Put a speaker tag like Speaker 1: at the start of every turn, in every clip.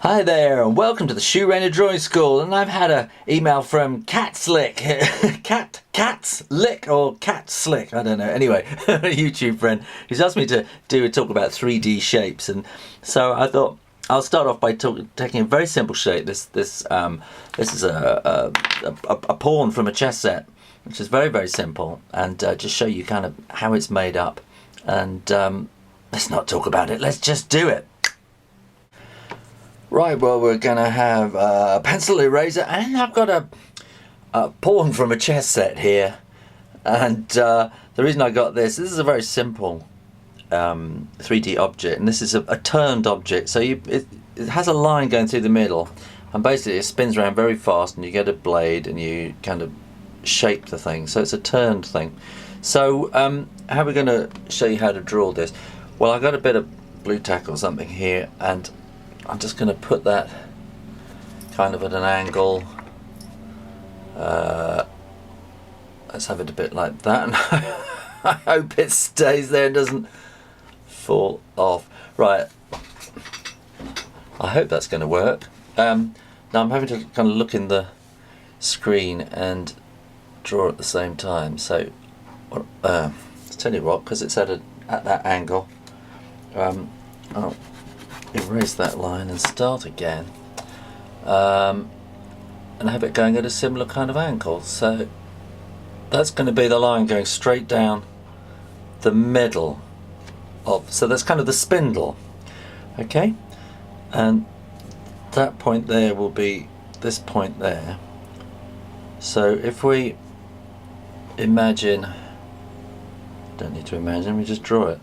Speaker 1: Hi there and welcome to the Shoe Rainer Drawing School, and I've had an email from Catslick, Catslick or Catslick, I don't know, anyway, a YouTube friend who's asked me to do a talk about 3D shapes, and so I thought I'll start off by taking a very simple shape. This is a pawn from a chess set, which is very, very simple, and just show you kind of how it's made up, and let's not talk about it, let's just do it. Right, well, we're going to have a pencil eraser, and I've got a pawn from a chess set here. And the reason I got this is a very simple 3D object, and this is a turned object. So it has a line going through the middle, and basically it spins around very fast, and you get a blade, and you kind of shape the thing. So it's a turned thing. So how are we going to show you how to draw this? Well, I've got a bit of blue tack or something here, and I'm just going to put that kind of at an angle. Let's have it a bit like that, and I hope it stays there and doesn't fall off. Right, I hope that's going to work. Now I'm having to kind of look in the screen and draw at the same time, so I'll tell you what, because it's at that angle, I'll erase that line and start again, and have it going at a similar kind of angle. So that's going to be the line going straight down the middle of, so that's kind of the spindle, okay, and that point there will be this point there. So if we imagine, don't need to imagine, we just draw it.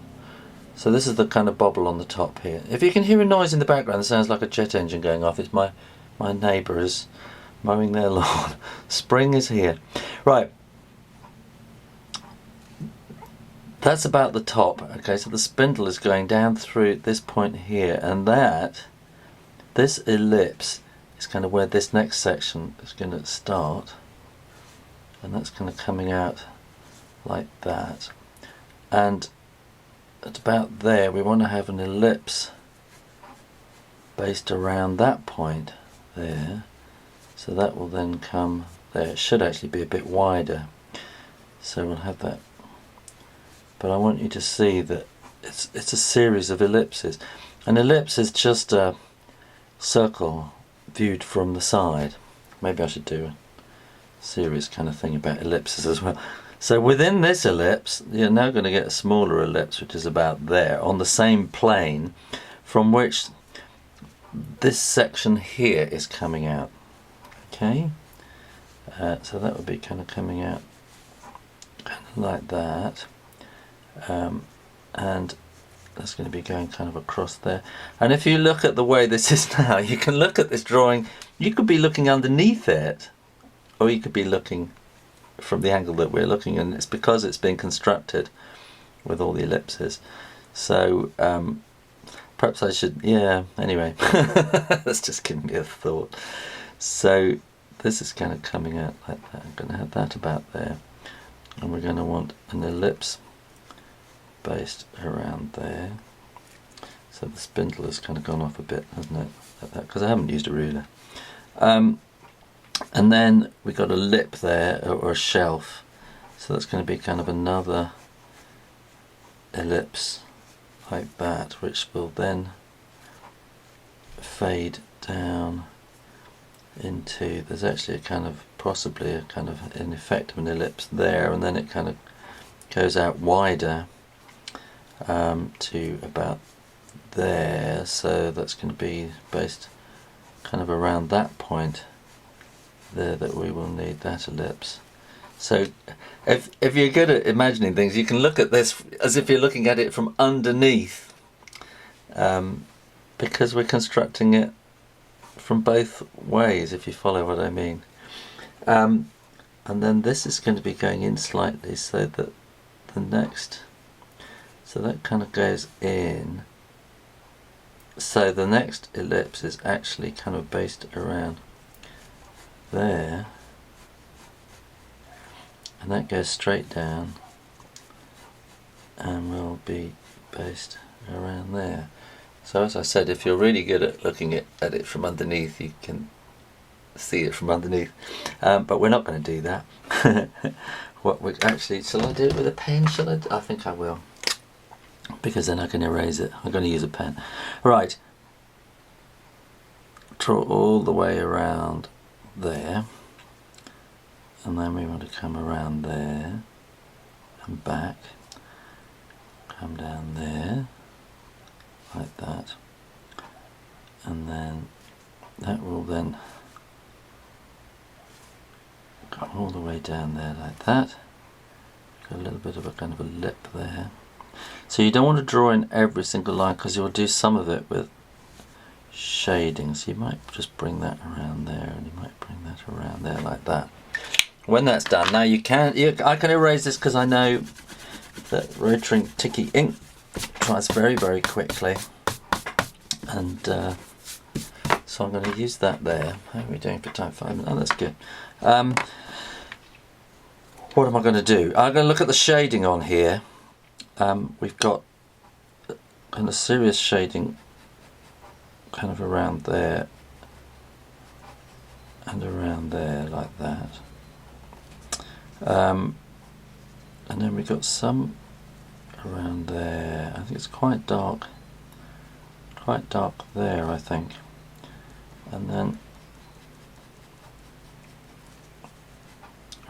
Speaker 1: So this is the kind of bobble on the top here. If you can hear a noise in the background that sounds like a jet engine going off, it's my neighbour is mowing their lawn. Spring is here. Right. That's about the top. Okay, so the spindle is going down through this point here, and this ellipse is kind of where this next section is going to start, and that's kind of coming out like that. And at about there we want to have an ellipse based around that point there, so that will then come there. It should actually be a bit wider, so we'll have that, but I want you to see that it's a series of ellipses. An ellipse is just a circle viewed from the side. Maybe I should do a serious kind of thing about ellipses as well. So within this ellipse, you're now going to get a smaller ellipse, which is about there, on the same plane from which this section here is coming out. Okay, so that would be kind of coming out like that, and that's going to be going kind of across there. And if you look at the way this is now, you can look at this drawing, you could be looking underneath it, or you could be looking from the angle that we're looking, and it's because it's been constructed with all the ellipses. So perhaps I should, yeah, anyway, that's just giving me a thought. So this is kind of coming out like that. I'm going to have that about there, and we're going to want an ellipse based around there. So the spindle has kind of gone off a bit, hasn't it, like that, because I haven't used a ruler. And then we got a lip there, or a shelf, so that's going to be kind of another ellipse like that, which will then fade down into, there's actually a kind of, possibly a kind of an effect of an ellipse there, and then it kind of goes out wider to about there, so that's going to be based kind of around that point there, that we will need that ellipse. So if you're good at imagining things, you can look at this as if you're looking at it from underneath, because we're constructing it from both ways, if you follow what I mean. And then this is going to be going in slightly, so that the next, so that kind of goes in, so the next ellipse is actually kind of based around there, and that goes straight down and will be based around there. So as I said, if you're really good at looking at it from underneath, you can see it from underneath. But we're not going to do that. Actually, shall I do it with a pen? I think I will, because then I can erase it. I'm going to use a pen. Right. Draw all the way around there, and then we want to come around there and back, come down there like that, and then that will then go all the way down there like that. Got a little bit of a kind of a lip there. So you don't want to draw in every single line, because you'll do some of it with shading, so you might just bring that around there, and you might bring that around there like that. When that's done, now I can erase this, because I know that Rotring Tikky ink dries very, very quickly, and so I'm going to use that there. How are we doing for time? 5 minutes. Oh, that's good. What am I going to do? I'm going to look at the shading on here. We've got kind of serious shading kind of around there and around there like that, and then we got some around there. I think it's quite dark there, I think, and then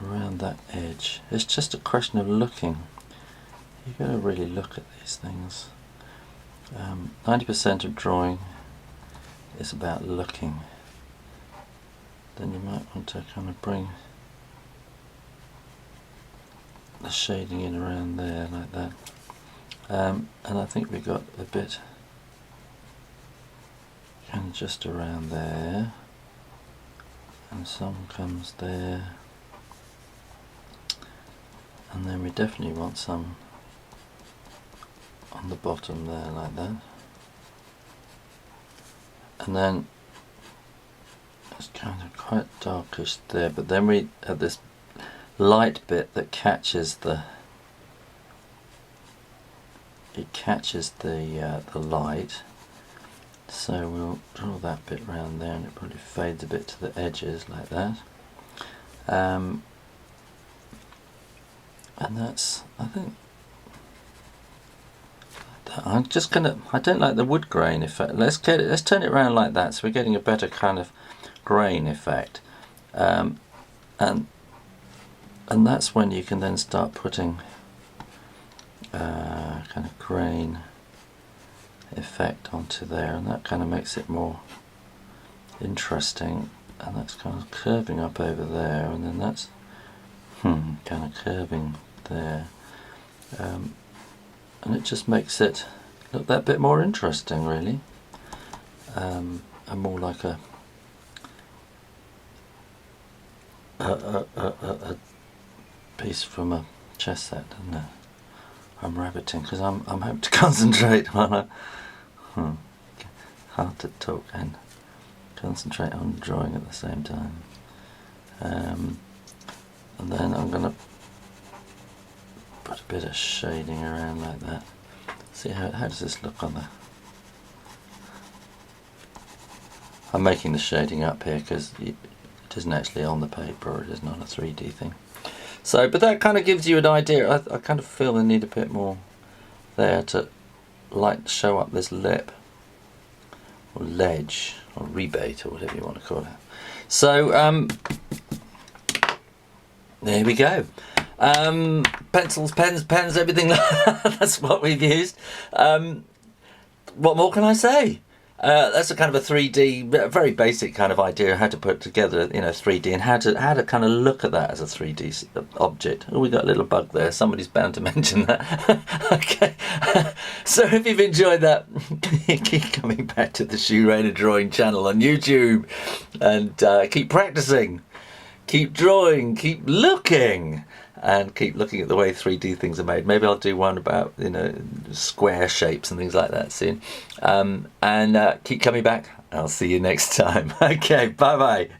Speaker 1: around that edge. It's just a question of looking. You've got to really look at these things. 90% of drawing is about looking. Then you might want to kind of bring the shading in around there like that, and I think we got a bit kind of just around there, and some comes there, and then we definitely want some on the bottom there like that. And then it's kind of quite darkish there, but then we have this light bit that catches the light, so we'll draw that bit round there, and it probably fades a bit to the edges like that. And that's, I think, I'm just gonna, I don't like the wood grain effect. Let's turn it around like that, so we're getting a better kind of grain effect, and that's when you can then start putting kind of grain effect onto there, and that kind of makes it more interesting. And that's kind of curving up over there, and then that's kind of curving there. And it just makes it look that bit more interesting, really, and more like a piece from a chess set, doesn't it? I'm rabbiting because I'm having to concentrate while hard to talk and concentrate on drawing at the same time. And then I'm going to put a bit of shading around like that. See how does this look on the... I'm making the shading up here because it isn't actually on the paper, it is not a 3D thing. So, but that kind of gives you an idea. I kind of feel I need a bit more there to show up this lip, or ledge, or rebate, or whatever you want to call it. So, there we go. Pencils, pens, everything. That's what we've used. What more can I say? That's a kind of a 3D, very basic kind of idea how to put together, 3D, and how to kind of look at that as a 3D object. Oh, we got a little bug there. Somebody's bound to mention that. Okay. So if you've enjoyed that, keep coming back to the Shoe Raider Drawing channel on YouTube, and keep practicing, keep drawing, keep looking. And keep looking at the way 3D things are made. Maybe I'll do one about square shapes and things like that soon. And keep coming back. I'll see you next time. Okay, bye bye.